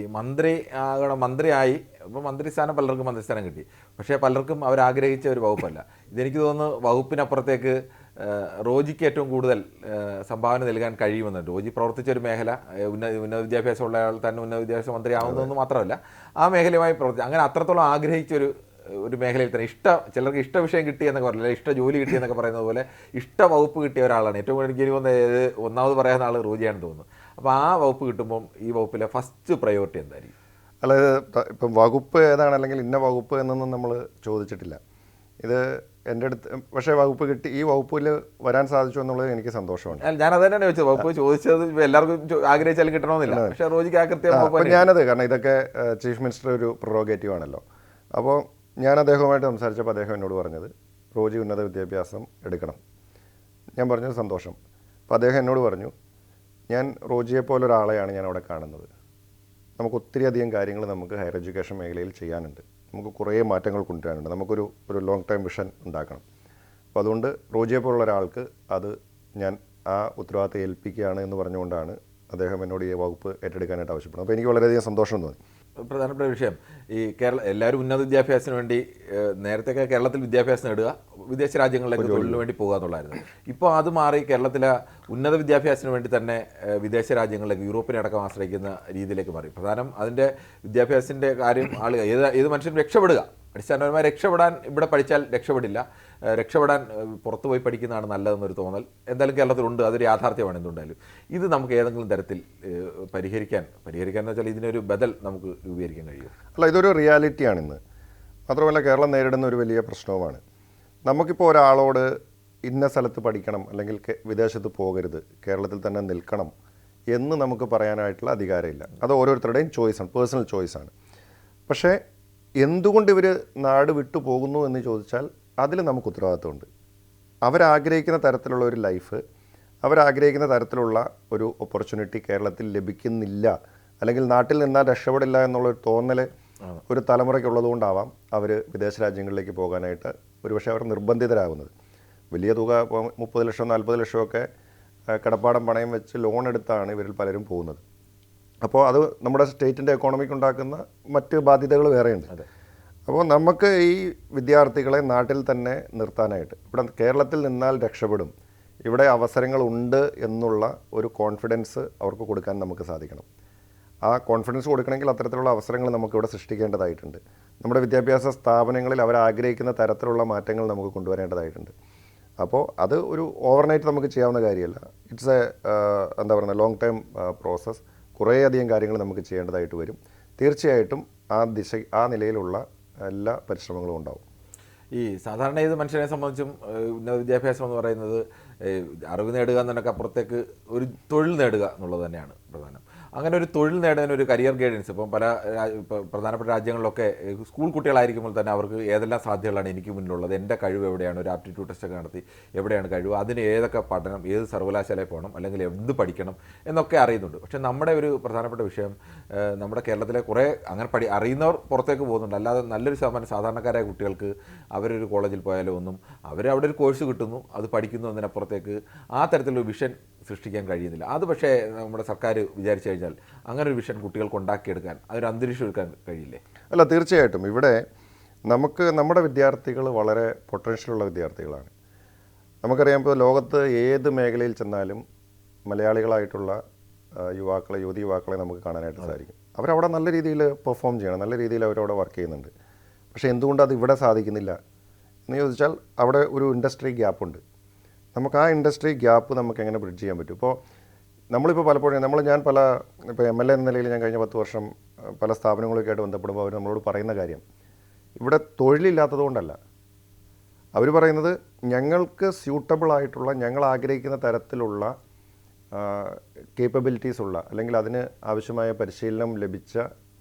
മന്ത്രിയായി ഇപ്പോൾ മന്ത്രിസ്ഥാനം പലർക്കും മന്ത്രിസ്ഥാനം കിട്ടി, പക്ഷേ പലർക്കും അവരാഗ്രഹിച്ച ഒരു വകുപ്പല്ല. ഇതെനിക്ക് തോന്നുന്നു വകുപ്പിനപ്പുറത്തേക്ക് റോജിക്ക് ഏറ്റവും കൂടുതൽ സംഭാവന നൽകാൻ കഴിയുമെന്നുണ്ട്. റോജി പ്രവർത്തിച്ച ഒരു മേഖല ഉന്നത വിദ്യാഭ്യാസമുള്ള ആൾ തന്നെ ഉന്നത വിദ്യാഭ്യാസ മന്ത്രി ആവുന്നതെന്ന് മാത്രമല്ല ആ മേഖലയുമായി പ്രവർത്തിച്ചു. അങ്ങനെ അത്രത്തോളം ആഗ്രഹിച്ചൊരു മേഖലയിൽ തന്നെ ചിലർക്ക് ഇഷ്ട വിഷയം കിട്ടിയെന്നൊക്കെ പറയില്ല, ഇഷ്ട ജോലി കിട്ടിയെന്നൊക്കെ പറയുന്നത് പോലെ ഇഷ്ട വകുപ്പ് കിട്ടിയ ഒരാളാണ്. ഏറ്റവും കൂടുതൽ എനിക്ക് തോന്നുന്നത് ഒന്നാമത് പറയാവുന്ന ആൾ റോജിയാണെന്ന് തോന്നുന്നു. അപ്പോൾ ആ വകുപ്പ് കിട്ടുമ്പം ഈ വകുപ്പിലെ ഫസ്റ്റ് പ്രയോറിറ്റി എന്തായിരിക്കും? അതായത് ഇപ്പം വകുപ്പ് ഏതാണ് അല്ലെങ്കിൽ ഇന്ന വകുപ്പ് എന്നൊന്നും നമ്മൾ ചോദിച്ചിട്ടില്ല. ഇത് എൻ്റെ അടുത്ത് പക്ഷേ വകുപ്പ് കിട്ടി, ഈ വകുപ്പിൽ വരാൻ സാധിച്ചു എന്നുള്ളത് എനിക്ക് സന്തോഷമുണ്ട്. ഞാനത് തന്നെയാണ് ചോദിച്ചത്. വകുപ്പ് ചോദിച്ചത് എല്ലാവർക്കും ആഗ്രഹിച്ചാലും കിട്ടണമെന്നില്ല, പക്ഷേ റോജിക്ക് കൃത്യം ഞാനത് കാരണം ഇതൊക്കെ ചീഫ് മിനിസ്റ്റർ ഒരു പ്രൊറോഗേറ്റീവ് ആണല്ലോ. അപ്പോൾ ഞാൻ അദ്ദേഹവുമായിട്ട് സംസാരിച്ചപ്പോൾ അദ്ദേഹം എന്നോട് പറഞ്ഞത് റോജി ഉന്നത വിദ്യാഭ്യാസം എടുക്കണം. ഞാൻ പറഞ്ഞത് സന്തോഷം. അപ്പോൾ അദ്ദേഹം എന്നോട് പറഞ്ഞു, ഞാൻ റോജിയെപ്പോലെ ഒരാളെയാണ് ഞാൻ അവിടെ കാണുന്നത്. നമുക്ക് ഒത്തിരി അധികം കാര്യങ്ങൾ നമുക്ക് ഹയർ എഡ്യൂക്കേഷൻ മേഖലയിൽ ചെയ്യാനുണ്ട്. നമുക്ക് കുറേ മാറ്റങ്ങൾ കൊണ്ടുവരാനുണ്ട്. നമുക്കൊരു ലോങ് ടൈം വിഷൻ ഉണ്ടാക്കണം. അപ്പോൾ അതുകൊണ്ട് റോജിയെപ്പോലുള്ള ഒരാൾക്ക് അത് ഞാൻ ആ ഉത്തരവാദിത്തം ഏൽപ്പിക്കുകയാണ് എന്ന് പറഞ്ഞുകൊണ്ടാണ് അദ്ദേഹം എന്നോട് ഈ വകുപ്പ് ഏറ്റെടുക്കാനായിട്ട് ആവശ്യപ്പെടുന്നത്. അപ്പോൾ എനിക്ക് വളരെയധികം സന്തോഷം തോന്നി. പ്രധാനപ്പെട്ട വിഷയം ഈ എല്ലാവരും ഉന്നത വിദ്യാഭ്യാസത്തിന് വേണ്ടി നേരത്തെയൊക്കെ കേരളത്തിൽ വിദ്യാഭ്യാസം നേടുക, വിദേശ രാജ്യങ്ങളിലേക്ക് തൊഴിലിന് വേണ്ടി പോകുക എന്നുള്ളതായിരുന്നു. ഇപ്പോൾ അത് മാറി കേരളത്തിലെ ഉന്നത വിദ്യാഭ്യാസത്തിന് വേണ്ടി തന്നെ വിദേശ രാജ്യങ്ങളിലേക്ക് യൂറോപ്പിനടക്കം ആശ്രയിക്കുന്ന രീതിയിലേക്ക് മാറി. പ്രധാനം അതിൻ്റെ വിദ്യാഭ്യാസത്തിൻ്റെ കാര്യം ആളുകൾ ഏത് മനുഷ്യനും രക്ഷപ്പെടുക, അടിസ്ഥാനപരമായി രക്ഷപ്പെടാൻ ഇവിടെ പഠിച്ചാൽ രക്ഷപ്പെടില്ല, രക്ഷപ്പെടാൻ പുറത്തു പോയി പഠിക്കുന്നതാണ് നല്ലതെന്നൊരു തോന്നൽ എന്തായാലും കേരളത്തിലുണ്ട്. അതൊരു യാഥാർത്ഥ്യമാണ്. എന്തുകൊണ്ടായാലും ഇത് നമുക്ക് ഏതെങ്കിലും തരത്തിൽ പരിഹരിക്കാൻ എന്ന് വെച്ചാൽ ഇതിനൊരു ബദൽ നമുക്ക് രൂപീകരിക്കാൻ കഴിയും. അല്ല, ഇതൊരു റിയാലിറ്റിയാണ് ഇന്ന്. മാത്രമല്ല കേരളം നേരിടുന്ന ഒരു വലിയ പ്രശ്നവുമാണ്. നമുക്കിപ്പോൾ ഒരാളോട് ഇന്ന സ്ഥലത്ത് പഠിക്കണം അല്ലെങ്കിൽ വിദേശത്ത് പോകരുത്, കേരളത്തിൽ തന്നെ നിൽക്കണം എന്ന് നമുക്ക് പറയാനായിട്ടുള്ള അധികാരമില്ല. അത് ഓരോരുത്തരുടെയും ചോയ്സാണ്, പേഴ്സണൽ ചോയ്സാണ്. പക്ഷേ എന്തുകൊണ്ട് ഇവർ നാട് വിട്ടു പോകുന്നു എന്ന് ചോദിച്ചാൽ അതിൽ നമുക്ക് ഉത്തരവാദിത്വമുണ്ട്. അവരാഗ്രഹിക്കുന്ന തരത്തിലുള്ള ഒരു ലൈഫ്, അവരാഗ്രഹിക്കുന്ന തരത്തിലുള്ള ഒരു ഓപ്പർച്യൂണിറ്റി കേരളത്തിൽ ലഭിക്കുന്നില്ല, അല്ലെങ്കിൽ നാട്ടിൽ നിന്നാൽ രക്ഷപ്പെടില്ല എന്നുള്ളൊരു തോന്നൽ ഒരു തലമുറയ്ക്കുള്ളതുകൊണ്ടാവാം അവർ വിദേശ രാജ്യങ്ങളിലേക്ക് പോകാനായിട്ട് ഒരുപക്ഷെ അവർ നിർബന്ധിതരാകുന്നത്. വലിയ തുക, 30 ലക്ഷം 40 ലക്ഷമൊക്കെ കിടപ്പാടം പണയം വെച്ച് ലോൺ എടുത്താണ് ഇവരിൽ പലരും പോകുന്നത്. അപ്പോൾ അത് നമ്മുടെ സ്റ്റേറ്റിൻ്റെ എക്കോണമിക്ക് ഉണ്ടാക്കുന്ന മറ്റ് ബാധ്യതകൾ വേറെയുണ്ട്. അപ്പോൾ നമുക്ക് ഈ വിദ്യാർത്ഥികളെ നാട്ടിൽ തന്നെ നിർത്താനായിട്ട്, ഇവിടെ കേരളത്തിൽ നിന്നാൽ രക്ഷപ്പെടും, ഇവിടെ അവസരങ്ങളുണ്ട് എന്നുള്ള ഒരു കോൺഫിഡൻസ് അവർക്ക് കൊടുക്കാൻ നമുക്ക് സാധിക്കണം. ആ കോൺഫിഡൻസ് കൊടുക്കണമെങ്കിൽ അത്തരത്തിലുള്ള അവസരങ്ങൾ നമുക്കിവിടെ സൃഷ്ടിക്കേണ്ടതായിട്ടുണ്ട്. നമ്മുടെ വിദ്യാഭ്യാസ സ്ഥാപനങ്ങളിൽ അവരാഗ്രഹിക്കുന്ന തരത്തിലുള്ള മാറ്റങ്ങൾ നമുക്ക് കൊണ്ടുവരേണ്ടതായിട്ടുണ്ട്. അപ്പോൾ അത് ഒരു ഓവർനൈറ്റ് നമുക്ക് ചെയ്യാവുന്ന കാര്യമല്ല. ഇറ്റ്സ് എന്താ പറയുക, ലോങ് ടൈം പ്രോസസ്സ്. കുറേയധികം കാര്യങ്ങൾ നമുക്ക് ചെയ്യേണ്ടതായിട്ട് വരും. തീർച്ചയായിട്ടും ആ നിലയിലുള്ള എല്ലാ പരിശ്രമങ്ങളും ഉണ്ടാവും. ഈ സാധാരണ ഏത് മനുഷ്യനെ സംബന്ധിച്ചും ഉന്നത വിദ്യാഭ്യാസം എന്ന് പറയുന്നത് അറിവ് നേടുക എന്നതിനൊക്കെ അപ്പുറത്തേക്ക് ഒരു തൊഴിൽ നേടുക എന്നുള്ളത് തന്നെയാണ് പ്രധാനം. അങ്ങനെ ഒരു തൊഴിൽ നേടാൻ ഒരു കരിയർ ഗൈഡൻസ് ഇപ്പം പല പ്രധാനപ്പെട്ട രാജ്യങ്ങളിലൊക്കെ സ്കൂൾ കുട്ടികളായിരിക്കുമ്പോൾ തന്നെ അവർക്ക് ഏതെല്ലാം സാധ്യതകളാണ് എനിക്ക് മുന്നിലുള്ളത്, എൻ്റെ കഴിവ് എവിടെയാണ്, ഒരു ആപ്റ്റിറ്റ്യൂഡ് ടെസ്റ്റൊക്കെ നടത്തി എവിടെയാണ് കഴിവ്, അതിന് ഏതൊക്കെ പഠനം, ഏത് സർവകലാശാലയിൽ പോകണം, അല്ലെങ്കിൽ എന്ത് പഠിക്കണം എന്നൊക്കെ അറിയുന്നുണ്ട്. പക്ഷേ നമ്മുടെ ഒരു പ്രധാനപ്പെട്ട വിഷയം നമ്മുടെ കേരളത്തിലെ കുറേ അങ്ങനെ അറിയുന്നവർ പുറത്തേക്ക് പോകുന്നുണ്ട്, അല്ലാതെ നല്ലൊരു ശതമാനം സാധാരണക്കാരായ കുട്ടികൾക്ക് അവരൊരു കോളേജിൽ പോയാലോ ഒന്നും അവിടെ ഒരു കോഴ്സ് കിട്ടുന്നു, അത് പഠിക്കുന്നു, അതിനപ്പുറത്തേക്ക് ആ തരത്തിലൊരു വിഷൻ സൃഷ്ടിക്കാൻ കഴിയുന്നില്ല. അത് പക്ഷേ നമ്മുടെ സർക്കാർ വിചാരിച്ചു കഴിഞ്ഞാൽ അങ്ങനെ ഒരു വിഷൻ കുട്ടികൾക്ക് ഉണ്ടാക്കിയെടുക്കാൻ, അതൊരു അന്തരീക്ഷം എടുക്കാൻ കഴിയില്ലേ? അല്ല, തീർച്ചയായിട്ടും ഇവിടെ നമ്മുടെ വിദ്യാർത്ഥികൾ വളരെ പൊട്ടൻഷ്യലുള്ള വിദ്യാർത്ഥികളാണ്. നമുക്കറിയാം, ഇപ്പോൾ ലോകത്ത് ഏത് മേഖലയിൽ ചെന്നാലും മലയാളികളായിട്ടുള്ള യുവതി യുവാക്കളെ നമുക്ക് കാണാനായിട്ട് സാധിക്കും. അവരവിടെ നല്ല രീതിയിൽ പെർഫോം ചെയ്യണം, നല്ല രീതിയിൽ അവരവിടെ വർക്ക് ചെയ്യുന്നുണ്ട്. പക്ഷേ എന്തുകൊണ്ട് അത് ഇവിടെ സാധിക്കുന്നില്ല എന്ന് ചോദിച്ചാൽ അവിടെ ഒരു ഇൻഡസ്ട്രി ഗ്യാപ്പുണ്ട്. നമുക്ക് ആ ഇൻഡസ്ട്രി ഗ്യാപ്പ് നമുക്ക് എങ്ങനെ ബ്രിഡ്ജ് ചെയ്യാൻ പറ്റും? ഇപ്പോൾ നമ്മളിപ്പോൾ പലപ്പോഴും ഞാൻ ഇപ്പോൾ MLA എന്ന നിലയിൽ ഞാൻ കഴിഞ്ഞ 10 വർഷം പല സ്ഥാപനങ്ങളൊക്കെ ആയിട്ട് ബന്ധപ്പെടുമ്പോൾ അവർ നമ്മളോട് പറയുന്ന കാര്യം ഇവിടെ തൊഴിലില്ലാത്തത് കൊണ്ടല്ല. അവർ പറയുന്നത് ഞങ്ങൾക്ക് സ്യൂട്ടബിൾ ആയിട്ടുള്ള, ഞങ്ങൾ ആഗ്രഹിക്കുന്ന തരത്തിലുള്ള കേപ്പബിലിറ്റീസ് ഉള്ള, അല്ലെങ്കിൽ അതിന് ആവശ്യമായ പരിശീലനം ലഭിച്ച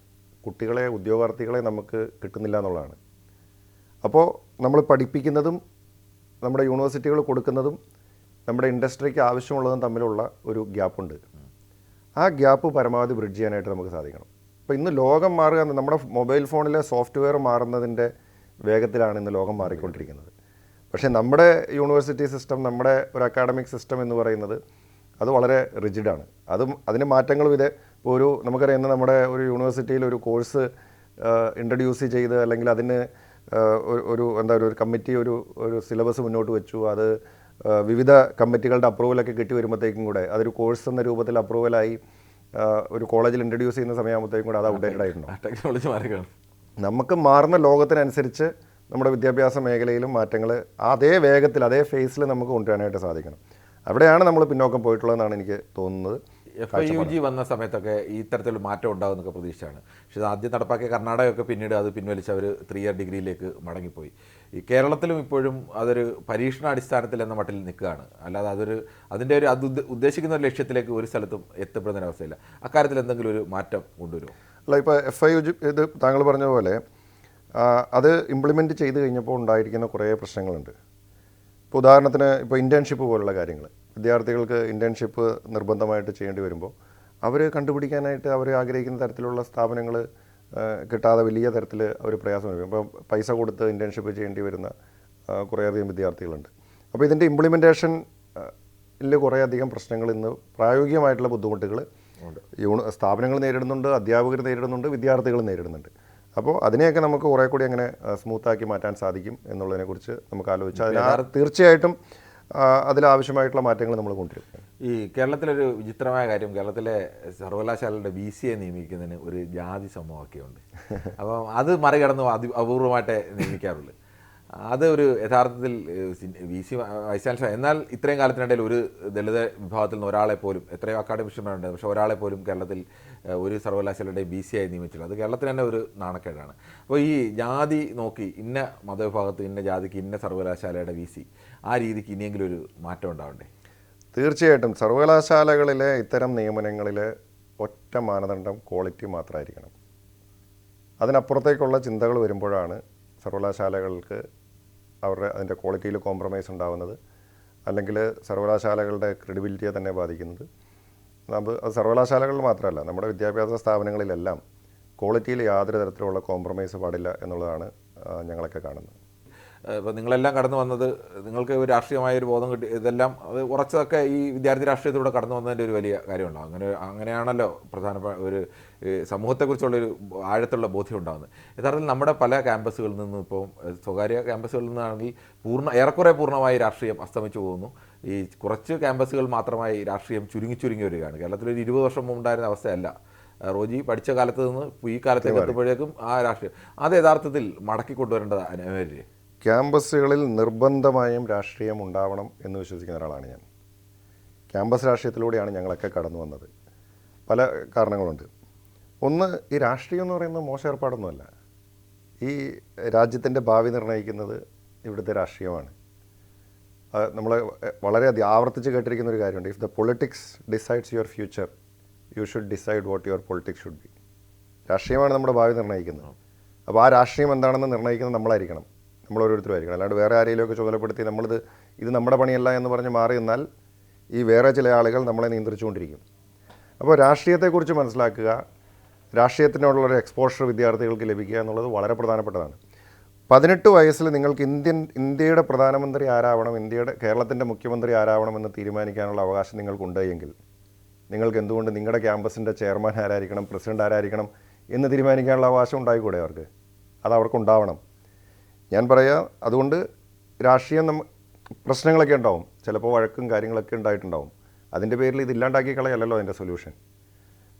കുട്ടികളെ, ഉദ്യോഗാർത്ഥികളെ നമുക്ക് കിട്ടുന്നില്ല എന്നുള്ളതാണ്. അപ്പോൾ നമ്മൾ പഠിപ്പിക്കുന്നതും നമ്മുടെ യൂണിവേഴ്സിറ്റികൾ കൊടുക്കുന്നതും നമ്മുടെ ഇൻഡസ്ട്രിക്ക് ആവശ്യമുള്ളതും തമ്മിലുള്ള ഒരു ഗ്യാപ്പുണ്ട്. ആ ഗ്യാപ്പ് പരമാവധി ബ്രിഡ്ജ് ചെയ്യാനായിട്ട് നമുക്ക് സാധിക്കണം. അപ്പോൾ ഇന്ന് ലോകം മാറുക, നമ്മുടെ മൊബൈൽ ഫോണിലെ സോഫ്റ്റ്വെയർ മാറുന്നതിൻ്റെ വേഗത്തിലാണ് ഇന്ന് ലോകം മാറിക്കൊണ്ടിരിക്കുന്നത്. പക്ഷേ നമ്മുടെ യൂണിവേഴ്സിറ്റി സിസ്റ്റം, നമ്മുടെ ഒരു അക്കാഡമിക് സിസ്റ്റം എന്ന് പറയുന്നത് അത് വളരെ റിജിഡാണ്. അതിന് മാറ്റങ്ങളും ഇപ്പോൾ നമുക്കറിയാം, ഇന്ന് നമ്മുടെ ഒരു യൂണിവേഴ്സിറ്റിയിൽ ഒരു കോഴ്സ് ഇൻട്രൊഡ്യൂസ് ചെയ്ത്, അല്ലെങ്കിൽ അതിന് ഒരു കമ്മിറ്റി ഒരു സിലബസ് മുന്നോട്ട് വെച്ചു, അത് വിവിധ കമ്മിറ്റികളുടെ അപ്രൂവലൊക്കെ കിട്ടി വരുമ്പോഴത്തേക്കും കൂടെ അതൊരു കോഴ്സ് എന്ന രൂപത്തിൽ അപ്രൂവലായി ഒരു കോളേജിൽ ഇൻട്രൊഡ്യൂസ് ചെയ്യുന്ന സമയമാകുമ്പോഴത്തേക്കും കൂടെ അത് ഔട്ട്ഡേറ്റഡ് ആയിട്ടുണ്ടോ? ടെക്നോളജി മാറുകയാണ്. നമുക്ക് മാറുന്ന ലോകത്തിനനുസരിച്ച് നമ്മുടെ വിദ്യാഭ്യാസ മേഖലയിലും മാറ്റങ്ങൾ അതേ വേഗത്തിൽ, അതേ ഫേസിൽ നമുക്ക് കൊണ്ടുവരാനായിട്ട് സാധിക്കണം. അവിടെയാണ് നമ്മൾ പിന്നോക്കം പോയിട്ടുള്ളതെന്നാണ് എനിക്ക് തോന്നുന്നത്. FIUG വന്ന സമയത്തൊക്കെ ഈ തരത്തിലുള്ള മാറ്റം ഉണ്ടാകുമെന്നൊക്കെ പ്രതീക്ഷയാണ്. പക്ഷേ ഇത് ആദ്യം നടപ്പാക്കിയ കർണാടകയൊക്കെ പിന്നീട് അത് പിൻവലിച്ച് അവർ 3 ഇയർ ഡിഗ്രിയിലേക്ക് മടങ്ങിപ്പോയി. ഈ കേരളത്തിലും ഇപ്പോഴും അതൊരു പരീക്ഷണാടിസ്ഥാനത്തിൽ എന്ന മട്ടിൽ നിൽക്കുകയാണ്. അല്ലാതെ അതിൻ്റെ അത് ഉദ്ദേശിക്കുന്ന ഒരു ലക്ഷ്യത്തിലേക്ക് ഒരു സ്ഥലത്തും എത്തപ്പെടുന്നൊരവസ്ഥയില്ല. അക്കാര്യത്തിൽ എന്തെങ്കിലും ഒരു മാറ്റം കൊണ്ടുവരുമോ? അല്ല, ഇപ്പോൾ FIUG ഇത് താങ്കൾ പറഞ്ഞ പോലെ അത് ഇംപ്ലിമെൻറ്റ് ചെയ്ത് കഴിഞ്ഞപ്പോൾ ഉണ്ടായിരിക്കുന്ന കുറേ പ്രശ്നങ്ങളുണ്ട്. ഇപ്പോൾ ഉദാഹരണത്തിന് ഇപ്പോൾ ഇൻറ്റേൺഷിപ്പ് പോലുള്ള കാര്യങ്ങൾ, വിദ്യാർത്ഥികൾക്ക് ഇൻറ്റേൺഷിപ്പ് നിർബന്ധമായിട്ട് ചെയ്യേണ്ടി വരുമ്പോൾ അവർ കണ്ടുപിടിക്കാനായിട്ട് അവർ ആഗ്രഹിക്കുന്ന തരത്തിലുള്ള സ്ഥാപനങ്ങൾ കിട്ടാതെ വലിയ തരത്തിൽ അവർ പ്രയാസം വരും. ഇപ്പോൾ പൈസ കൊടുത്ത് ഇൻറ്റേൺഷിപ്പ് ചെയ്യേണ്ടി വരുന്ന കുറേയധികം വിദ്യാർത്ഥികളുണ്ട്. അപ്പോൾ ഇതിൻ്റെ ഇംപ്ലിമെൻറ്റേഷനിൽ കുറേയധികം പ്രശ്നങ്ങൾ, ഇന്ന് പ്രായോഗികമായിട്ടുള്ള ബുദ്ധിമുട്ടുകൾ സ്ഥാപനങ്ങൾ നേരിടുന്നുണ്ട്, അധ്യാപകർ നേരിടുന്നുണ്ട്, വിദ്യാർത്ഥികൾ നേരിടുന്നുണ്ട്. അപ്പോൾ അതിനെയൊക്കെ നമുക്ക് കുറേ കൂടി അങ്ങനെ സ്മൂത്താക്കി മാറ്റാൻ സാധിക്കും എന്നുള്ളതിനെക്കുറിച്ച് നമുക്ക് ആലോചിച്ചാൽ തീർച്ചയായിട്ടും അതിലാവശ്യമായിട്ടുള്ള മാറ്റങ്ങൾ നമ്മൾ കൊണ്ടുവരും. ഈ കേരളത്തിലൊരു വിചിത്രമായ കാര്യം, കേരളത്തിലെ സർവകലാശാലയുടെ VCA നിയമിക്കുന്നതിന് ഒരു ജാതി സമവാക്യമുണ്ട്. അപ്പം അത് മറികടന്ന് അപൂർവമായിട്ടേ നിയമിക്കാറുള്ളൂ. അത് ഒരു യഥാർത്ഥത്തിൽ VC വൈസ് ചാൻസലർ, എന്നാൽ ഇത്രയും കാലത്തിനിടയിൽ ഒരു ദളിത് വിഭാഗത്തിൽ നിന്ന് ഒരാളെ പോലും, എത്രയോ അക്കാഡമിഷ്യന്മാരുണ്ട്, പക്ഷേ ഒരാളെ പോലും കേരളത്തിൽ ഒരു സർവകലാശാലയുടെ VC ആയി നിയമിച്ചില്ല. അത് കേരളത്തിന് തന്നെ ഒരു നാണക്കേടാണ്. അപ്പോൾ ഈ ജാതി നോക്കി ഇന്ന മതവിഭാഗത്ത് ഇന്ന ജാതിക്ക് ഇന്ന സർവകലാശാലയുടെ VC, ആ രീതിക്ക് ഇനിയെങ്കിലും ഒരു മാറ്റം ഉണ്ടാവണ്ടേ? തീർച്ചയായിട്ടും സർവകലാശാലകളിലെ ഇത്തരം നിയമനങ്ങളിൽ ഒറ്റ മാനദണ്ഡം ക്വാളിറ്റി മാത്രമായിരിക്കണം. അതിനപ്പുറത്തേക്കുള്ള ചിന്തകൾ വരുമ്പോഴാണ് സർവകലാശാലകൾക്ക് അതിൻ്റെ ക്വാളിറ്റിയിൽ കോംപ്രമൈസ് ഉണ്ടാകുന്നത്, അല്ലെങ്കിൽ സർവകലാശാലകളുടെ ക്രെഡിബിലിറ്റിയെ തന്നെ ബാധിക്കുന്നത്. അത് സർവകലാശാലകളിൽ മാത്രമല്ല, നമ്മുടെ വിദ്യാഭ്യാസ സ്ഥാപനങ്ങളിലെല്ലാം ക്വാളിറ്റിയിൽ യാതൊരു തരത്തിലുള്ള കോംപ്രമൈസ് പാടില്ല എന്നുള്ളതാണ് ഞങ്ങളൊക്കെ കാണുന്നത്. ഇപ്പോൾ നിങ്ങളെല്ലാം കടന്നു വന്നത്, നിങ്ങൾക്ക് ഒരു രാഷ്ട്രീയമായൊരു ബോധം കിട്ടി, ഇതെല്ലാം അത് ഉറച്ചതൊക്കെ ഈ വിദ്യാർത്ഥി രാഷ്ട്രീയത്തിലൂടെ കടന്നു വന്നതിൻ്റെ ഒരു വലിയ കാര്യമുണ്ടോ? അങ്ങനെയാണല്ലോ പ്രധാനപ്പെട്ട ഒരു സമൂഹത്തെക്കുറിച്ചുള്ളൊരു ആഴത്തുള്ള ബോധ്യം ഉണ്ടാകുന്നത്. യഥാർത്ഥത്തിൽ നമ്മുടെ പല ക്യാമ്പസുകളിൽ നിന്നും, ഇപ്പോൾ സ്വകാര്യ ക്യാമ്പസുകളിൽ നിന്നാണെങ്കിൽ ഏറെക്കുറെ പൂർണ്ണമായി രാഷ്ട്രീയം അസ്തമിച്ചു പോകുന്നു. ഈ കുറച്ച് ക്യാമ്പസുകൾ മാത്രമായി രാഷ്ട്രീയം ചുരുങ്ങി വരികയാണ്. കേരളത്തിലൊരു 20 വർഷം മുമ്പ് ഉണ്ടായിരുന്ന അവസ്ഥയല്ല. റോജി പഠിച്ച കാലത്ത് നിന്ന് ഈ കാലത്തേക്ക് എത്തുമ്പോഴേക്കും ആ രാഷ്ട്രീയം അത് യഥാർത്ഥത്തിൽ മടക്കി കൊണ്ടുവരേണ്ടത് അനിവാര്യ. ക്യാമ്പസുകളിൽ നിർബന്ധമായും രാഷ്ട്രീയം ഉണ്ടാവണം എന്ന് വിശ്വസിക്കുന്ന ഒരാളാണ് ഞാൻ. ക്യാമ്പസ് രാഷ്ട്രീയത്തിലൂടെയാണ് ഞങ്ങളൊക്കെ കടന്നു വന്നത്. പല കാരണങ്ങളുണ്ട്. ഒന്ന്, ഈ രാഷ്ട്രീയം എന്ന് പറയുന്നത് മോശം ഏർപ്പാടൊന്നുമല്ല. ഈ രാജ്യത്തിൻ്റെ ഭാവി നിർണ്ണയിക്കുന്നത് ഇവിടുത്തെ രാഷ്ട്രീയമാണ്. നമ്മൾ വളരെയധികം ആവർത്തിച്ച് കേട്ടിരിക്കുന്ന ഒരു കാര്യമുണ്ട്, if the politics decides your future, you should decide what your politics should be. രാഷ്ട്രീയമാണ് നമ്മുടെ ഭാവി നിർണ്ണയിക്കുന്നത്. അപ്പോൾ ആ രാഷ്ട്രീയം എന്താണെന്ന് നിർണ്ണയിക്കുന്നത് നമ്മളായിരിക്കണം, നമ്മൾ ഓരോരുത്തരും ആയിരിക്കണം. അല്ലാണ്ട് വേറെ ആരെങ്കിലുമൊക്കെ ചുമതലപ്പെടുത്തി ഇത് നമ്മുടെ പണിയല്ല എന്ന് പറഞ്ഞ് മാറി നിന്നാൽ ഈ വേറെ ചില ആളുകൾ നമ്മളെ നിയന്ത്രിച്ചുകൊണ്ടിരിക്കും. അപ്പോൾ രാഷ്ട്രീയത്തെക്കുറിച്ച് മനസ്സിലാക്കുക, രാഷ്ട്രീയത്തിനോടുള്ളൊരു എക്സ്പോഷർ വിദ്യാർത്ഥികൾക്ക് ലഭിക്കുക എന്നുള്ളത് വളരെ പ്രധാനപ്പെട്ടതാണ്. 18 വയസ്സിൽ നിങ്ങൾക്ക് ഇന്ത്യയുടെ പ്രധാനമന്ത്രി ആരാവണം, കേരളത്തിൻ്റെ മുഖ്യമന്ത്രി ആരാവണമെന്ന് തീരുമാനിക്കാനുള്ള അവകാശം നിങ്ങൾക്കുണ്ട് എങ്കിൽ നിങ്ങൾക്ക് എന്തുകൊണ്ട് നിങ്ങളുടെ ക്യാമ്പസിൻ്റെ ചെയർമാൻ ആരായിരിക്കണം, പ്രസിഡന്റ് ആരായിരിക്കണം എന്ന് തീരുമാനിക്കാനുള്ള അവകാശം ഉണ്ടായിക്കൂടെ അവർക്ക്? അത് അവർക്കുണ്ടാവണം. ഞാൻ പറയാം, അതുകൊണ്ട് രാഷ്ട്രീയം പ്രശ്നങ്ങളൊക്കെ ഉണ്ടാവും, ചിലപ്പോൾ വഴക്കും കാര്യങ്ങളൊക്കെ ഉണ്ടായിട്ടുണ്ടാവും. അതിൻ്റെ പേരിൽ ഇത് ഇല്ലാണ്ടാക്കി കളയല്ലോ അതിൻ്റെ സൊല്യൂഷൻ.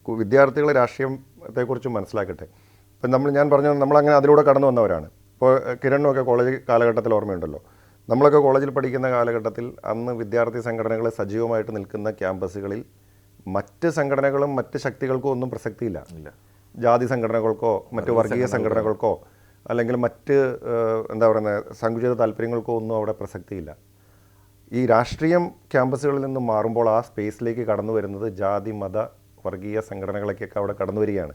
വിദ്യാർത്ഥികൾ രാഷ്ട്രീയത്തെക്കുറിച്ച് മനസ്സിലാക്കട്ടെ. ഇപ്പം ഞാൻ പറഞ്ഞത് നമ്മളങ്ങനെ അതിലൂടെ കടന്നു വന്നവരാണ്. ഇപ്പോൾ കിരണിനൊക്കെ കോളേജ് കാലഘട്ടത്തിൽ ഓർമ്മയുണ്ടല്ലോ, നമ്മളൊക്കെ കോളേജിൽ പഠിക്കുന്ന കാലഘട്ടത്തിൽ അന്ന് വിദ്യാർത്ഥി സംഘടനകൾ സജീവമായിട്ട് നിൽക്കുന്ന ക്യാമ്പസുകളിൽ മറ്റ് സംഘടനകളും മറ്റ് ശക്തികൾക്കോ ഒന്നും പ്രസക്തിയില്ല. ജാതി സംഘടനകൾക്കോ മറ്റ് വർഗീയ സംഘടനകൾക്കോ അല്ലെങ്കിൽ മറ്റ് എന്താ പറയുന്നത് സങ്കുചിത താല്പര്യങ്ങൾക്കോ ഒന്നും അവിടെ പ്രസക്തിയില്ല. ഈ രാഷ്ട്രീയം ക്യാമ്പസുകളിൽ നിന്ന് മാറുമ്പോൾ ആ സ്പേസിലേക്ക് കടന്നു വരുന്നത് ജാതി മത വർഗീയ സംഘടനകളൊക്കെ അവിടെ കടന്നു വരികയാണ്.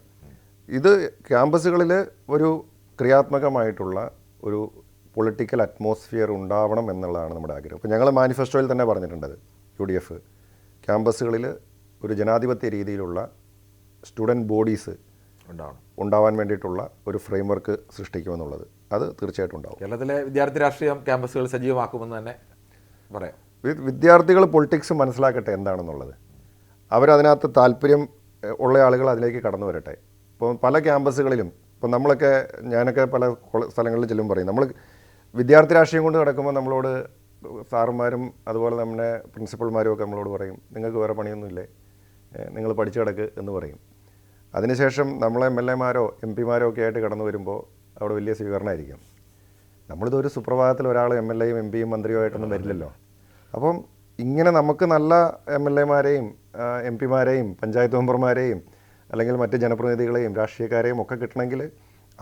ഇത് ക്യാമ്പസുകളിൽ ഒരു ക്രിയാത്മകമായിട്ടുള്ള ഒരു പൊളിറ്റിക്കൽ അറ്റ്മോസ്ഫിയർ ഉണ്ടാവണം എന്നുള്ളതാണ് നമ്മുടെ ആഗ്രഹം. ഇപ്പോൾ ഞങ്ങൾ മാനിഫെസ്റ്റോയിൽ തന്നെ പറഞ്ഞിട്ടുണ്ടത്, UDF ക്യാമ്പസുകളിൽ ഒരു ജനാധിപത്യ രീതിയിലുള്ള സ്റ്റുഡൻറ്റ് ബോഡീസ് ഉണ്ടാവാൻ വേണ്ടിയിട്ടുള്ള ഒരു ഫ്രെയിംവർക്ക് സൃഷ്ടിക്കുമെന്നുള്ളത്. അത് തീർച്ചയായിട്ടും ഉണ്ടാവും. കേരളത്തിലെ വിദ്യാർത്ഥി രാഷ്ട്രീയം ക്യാമ്പസുകൾ സജീവമാക്കുമെന്ന് തന്നെ പറയാം. വിദ്യാർത്ഥികൾ പൊളിറ്റിക്സ് മനസ്സിലാക്കട്ടെ എന്താണെന്നുള്ളത്. അവരതിനകത്ത് താല്പര്യം ഉള്ള ആളുകൾ അതിലേക്ക് കടന്നു വരട്ടെ. ഇപ്പോൾ പല ക്യാമ്പസുകളിലും ഇപ്പോൾ ഞാനൊക്കെ പല സ്ഥലങ്ങളിൽ ചെല്ലും പറയും, നമ്മൾ വിദ്യാർത്ഥി രാഷ്ട്രീയം കൊണ്ട് കിടക്കുമ്പോൾ നമ്മളോട് സാറുമാരും അതുപോലെ നമ്മുടെ പ്രിൻസിപ്പൽമാരും ഒക്കെ നമ്മളോട് പറയും, നിങ്ങൾക്ക് വേറെ പണിയൊന്നുമില്ലേ, നിങ്ങൾ പഠിച്ചു കിടക്ക് എന്ന് പറയും. അതിനുശേഷം നമ്മളെ MLA മാരോ MP മാരോ ഒക്കെ ആയിട്ട് കടന്നു വരുമ്പോൾ അവിടെ വലിയ സ്വീകരണമായിരിക്കും. നമ്മളിതൊരു സുപ്രഭാതത്തിൽ ഒരാൾ MLA യും MP യും മന്ത്രിയോ ആയിട്ടൊന്നും വരില്ലല്ലോ. അപ്പം ഇങ്ങനെ നമുക്ക് നല്ല MLA മാരെയും MP മാരെയും പഞ്ചായത്ത് മെമ്പർമാരെയും അല്ലെങ്കിൽ മറ്റ് ജനപ്രതിനിധികളെയും രാഷ്ട്രീയക്കാരെയും ഒക്കെ കിട്ടണമെങ്കിൽ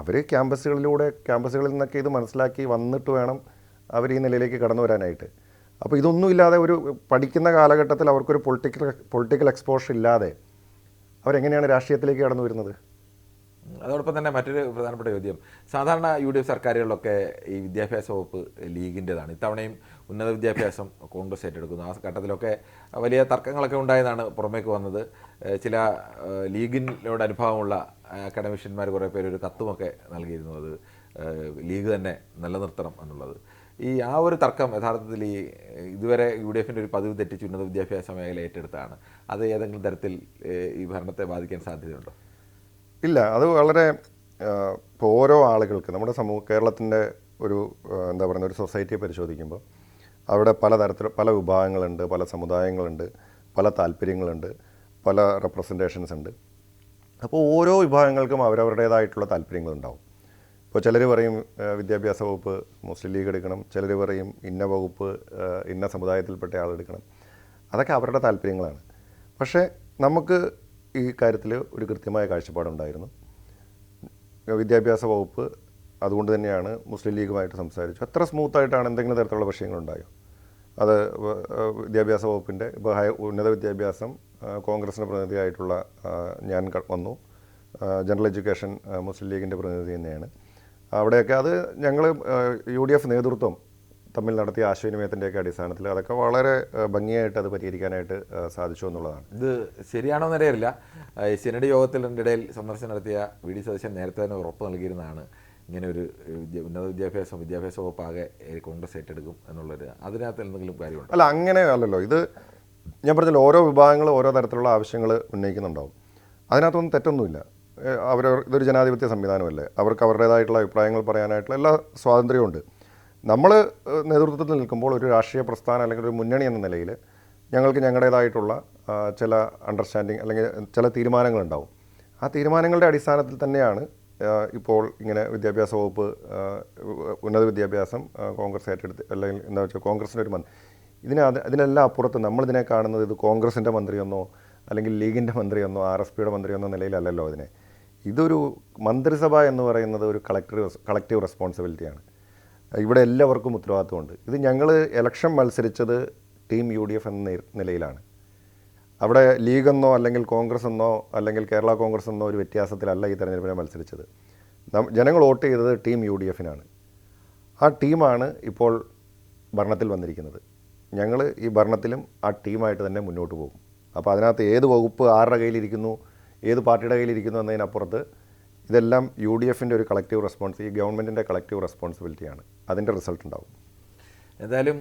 അവർ ക്യാമ്പസുകളിൽ നിന്നൊക്കെ ഇത് മനസ്സിലാക്കി വന്നിട്ട് വേണം അവർ ഈ നിലയിലേക്ക് കടന്നു വരാനായിട്ട്. അപ്പോൾ ഇതൊന്നുമില്ലാതെ ഒരു പഠിക്കുന്ന കാലഘട്ടത്തിൽ അവർക്കൊരു പൊളിറ്റിക്കൽ എക്സ്പോഷർ ഇല്ലാതെ അവരെങ്ങനെയാണ് രാഷ്ട്രീയത്തിലേക്ക് കടന്നു വരുന്നത്? അതോടൊപ്പം തന്നെ മറ്റൊരു പ്രധാനപ്പെട്ട ചോദ്യം, സാധാരണ UDF സർക്കാരുകളിലൊക്കെ ഈ വിദ്യാഭ്യാസ വകുപ്പ് ലീഗിൻ്റെതാണ്. ഇത്തവണയും ഉന്നത വിദ്യാഭ്യാസം കോൺഗ്രസ് ഏറ്റെടുക്കുന്നു. ആ ഘട്ടത്തിലൊക്കെ വലിയ തർക്കങ്ങളൊക്കെ ഉണ്ടായതാണ് പുറമേക്ക് വന്നത്. ചില ലീഗിനോട് അനുഭാവമുള്ള അക്കാഡമിഷ്യന്മാർ കുറേ പേര് ഒരു കത്തുമൊക്കെ നൽകിയിരുന്നു, അത് ലീഗ് തന്നെ നിലനിർത്തണം എന്നുള്ളത്. ആ ഒരു തർക്കം യഥാർത്ഥത്തിൽ ഇതുവരെ UDFൻ്റെ ഒരു പതിവ് തെറ്റിച്ച് ഉന്നത വിദ്യാഭ്യാസ മേഖല ഏറ്റെടുത്താണ്. അത് ഏതെങ്കിലും തരത്തിൽ ഈ ഭരണത്തെ ബാധിക്കാൻ സാധ്യതയുണ്ടോ? ഇല്ല, അത് വളരെ ഇപ്പോൾ ഓരോ ആളുകൾക്ക് നമ്മുടെ കേരളത്തിൻ്റെ ഒരു എന്താ പറയുന്ന ഒരു സൊസൈറ്റിയെ പരിശോധിക്കുമ്പോൾ അവിടെ പല വിഭാഗങ്ങളുണ്ട്, പല സമുദായങ്ങളുണ്ട്, പല താല്പര്യങ്ങളുണ്ട്, പല റെപ്രസെൻറ്റേഷൻസ് ഉണ്ട്. അപ്പോൾ ഓരോ വിഭാഗങ്ങൾക്കും അവരവരുടേതായിട്ടുള്ള താല്പര്യങ്ങളുണ്ടാവും. ഇപ്പോൾ ചിലർ പറയും വിദ്യാഭ്യാസ വകുപ്പ് മുസ്ലിം ലീഗ് എടുക്കണം, ചിലർ പറയും ഇന്ന വകുപ്പ് ഇന്ന സമുദായത്തിൽപ്പെട്ട ആളെടുക്കണം. അതൊക്കെ അവരുടെ താല്പര്യങ്ങളാണ്. പക്ഷേ നമുക്ക് ഈ കാര്യത്തിൽ ഒരു കൃത്യമായ കാഴ്ചപ്പാടുണ്ടായിരുന്നു. വിദ്യാഭ്യാസ വകുപ്പ് അതുകൊണ്ട് തന്നെയാണ് മുസ്ലിം ലീഗുമായിട്ട് സംസാരിച്ചു. എത്ര സ്മൂത്തായിട്ടാണ് എന്തെങ്കിലും തരത്തിലുള്ള വിഷയങ്ങളുണ്ടായോ അത് വിദ്യാഭ്യാസ വകുപ്പിൻ്റെ ഇപ്പോൾ ഉന്നത വിദ്യാഭ്യാസം കോൺഗ്രസിൻ്റെ പ്രതിനിധിയായിട്ടുള്ള ഞാൻ വന്നു. ജനറൽ എഡ്യൂക്കേഷൻ മുസ്ലിം ലീഗിൻ്റെ പ്രതിനിധി തന്നെയാണ്. അവിടെയൊക്കെ അത് ഞങ്ങൾ UDF നേതൃത്വം തമ്മിൽ നടത്തിയ ആശയവിനിമയത്തിൻ്റെയൊക്കെ അടിസ്ഥാനത്തിൽ അതൊക്കെ വളരെ ഭംഗിയായിട്ട് അത് പരിഹരിക്കാനായിട്ട് സാധിച്ചു എന്നുള്ളതാണ്. ഇത് ശരിയാണോ എന്നറിയില്ല. സിനഡ് യോഗത്തിൻ്റെ ഇടയിൽ സന്ദർശനം നടത്തിയ VD സതീശൻ നേരത്തെ തന്നെ ഉറപ്പ് നൽകിയിരുന്നതാണ് ഇങ്ങനെ ഒരു ഉന്നത വിദ്യാഭ്യാസ വകുപ്പാകെ കോൺഗ്രസ് ഏറ്റെടുക്കും എന്നുള്ളത്. അതിനകത്ത് എന്തെങ്കിലും കാര്യമുണ്ടോ? അല്ല, അങ്ങനെ അല്ലല്ലോ. ഇത് ഞാൻ പറഞ്ഞല്ലോ, ഓരോ വിഭാഗങ്ങളും ഓരോ തരത്തിലുള്ള ആവശ്യങ്ങൾ ഉന്നയിക്കുന്നുണ്ടാവും. അതിനകത്തൊന്നും തെറ്റൊന്നുമില്ല. ഇതൊരു ജനാധിപത്യ സംവിധാനമല്ലേ, അവർക്ക് അവരുടേതായിട്ടുള്ള അഭിപ്രായങ്ങൾ പറയാനായിട്ടുള്ള എല്ലാ സ്വാതന്ത്ര്യമുണ്ട്. നമ്മൾ നേതൃത്വത്തിൽ നിൽക്കുമ്പോൾ ഒരു രാഷ്ട്രീയ പ്രസ്ഥാനം അല്ലെങ്കിൽ ഒരു മുന്നണി എന്ന നിലയിൽ ഞങ്ങൾക്ക് ഞങ്ങളുടേതായിട്ടുള്ള ചില അണ്ടർസ്റ്റാൻഡിങ് അല്ലെങ്കിൽ ചില തീരുമാനങ്ങളുണ്ടാവും. ആ തീരുമാനങ്ങളുടെ അടിസ്ഥാനത്തിൽ തന്നെയാണ് ഇപ്പോൾ ഇങ്ങനെ വിദ്യാഭ്യാസ വകുപ്പ് ഉന്നത വിദ്യാഭ്യാസം കോൺഗ്രസ് ഏറ്റെടുത്ത് അല്ലെങ്കിൽ എന്താ വെച്ചാൽ കോൺഗ്രസിൻ്റെ ഒരു ഇതിനെല്ലാം അപ്പുറത്ത് നമ്മളിതിനെ കാണുന്നത് ഇത് കോൺഗ്രസിൻ്റെ മന്ത്രിയെന്നോ അല്ലെങ്കിൽ ലീഗിൻ്റെ മന്ത്രിയെന്നോ RSPയുടെ മന്ത്രിയെന്നോ നിലയിലല്ലല്ലോ ഇതിനെ. ഇതൊരു മന്ത്രിസഭ എന്ന് പറയുന്നത് ഒരു കളക്റ്റീവ് റെസ്പോൺസിബിലിറ്റിയാണ്. ഇവിടെ എല്ലാവർക്കും ഉത്തരവാദിത്വമുണ്ട്. ഇത് ഞങ്ങൾ ഇലക്ഷൻ മത്സരിച്ചത് ടീം UDF എന്ന നിലയിലാണ്. അവിടെ ലീഗെന്നോ അല്ലെങ്കിൽ കോൺഗ്രസ് എന്നോ അല്ലെങ്കിൽ കേരള കോൺഗ്രസ് എന്നോ ഒരു വ്യത്യാസത്തിലല്ല ഈ തെരഞ്ഞെടുപ്പിനെ മത്സരിച്ചത്. ജനങ്ങൾ വോട്ട് ചെയ്തത് ടീം UDFനാണ്. ആ ടീമാണ് ഇപ്പോൾ ഭരണത്തിൽ വന്നിരിക്കുന്നത്. ഞങ്ങൾ ഈ ഭരണത്തിലും ആ ടീമായിട്ട് തന്നെ മുന്നോട്ട് പോകും. അപ്പോൾ അതിനകത്ത് ഏത് വകുപ്പ് ആരുടെ കയ്യിലിരിക്കുന്നു, ഏത് പാർട്ടിയുടെ കയ്യിലിരിക്കുന്നു എന്നതിനപ്പുറത്ത് ഇതെല്ലാം UDFൻ്റെ ഒരു കളക്റ്റീവ് ഈ ഗവൺമെൻറ്റിൻ്റെ കളക്റ്റീവ് റെസ്പോൺസിബിലിറ്റിയാണ്. അതിൻ്റെ റിസൾട്ട് ഉണ്ടാവും. എന്തായാലും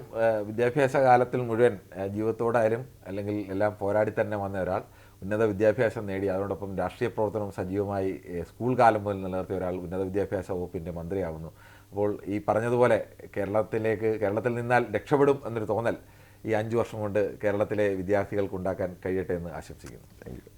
വിദ്യാഭ്യാസ കാലത്തിൽ മുഴുവൻ ജീവിതത്തോടായാലും അല്ലെങ്കിൽ എല്ലാം പോരാടി തന്നെ വന്ന ഒരാൾ, ഉന്നത വിദ്യാഭ്യാസം നേടി അതോടൊപ്പം രാഷ്ട്രീയ പ്രവർത്തനം സജീവമായി സ്കൂൾ കാലം മുതൽ നിലനിർത്തിയ ഒരാൾ ഉന്നത വിദ്യാഭ്യാസ വകുപ്പിൻ്റെ മന്ത്രിയാവുന്നു. അപ്പോൾ ഈ പറഞ്ഞതുപോലെ കേരളത്തിൽ നിന്നാൽ രക്ഷപ്പെടും എന്നൊരു തോന്നൽ ഈ 5 വർഷം കൊണ്ട് കേരളത്തിലെ വിദ്യാർത്ഥികൾക്ക് ഉണ്ടാക്കാൻ കഴിയട്ടെ എന്ന് ആശംസിക്കുന്നു. Thank you.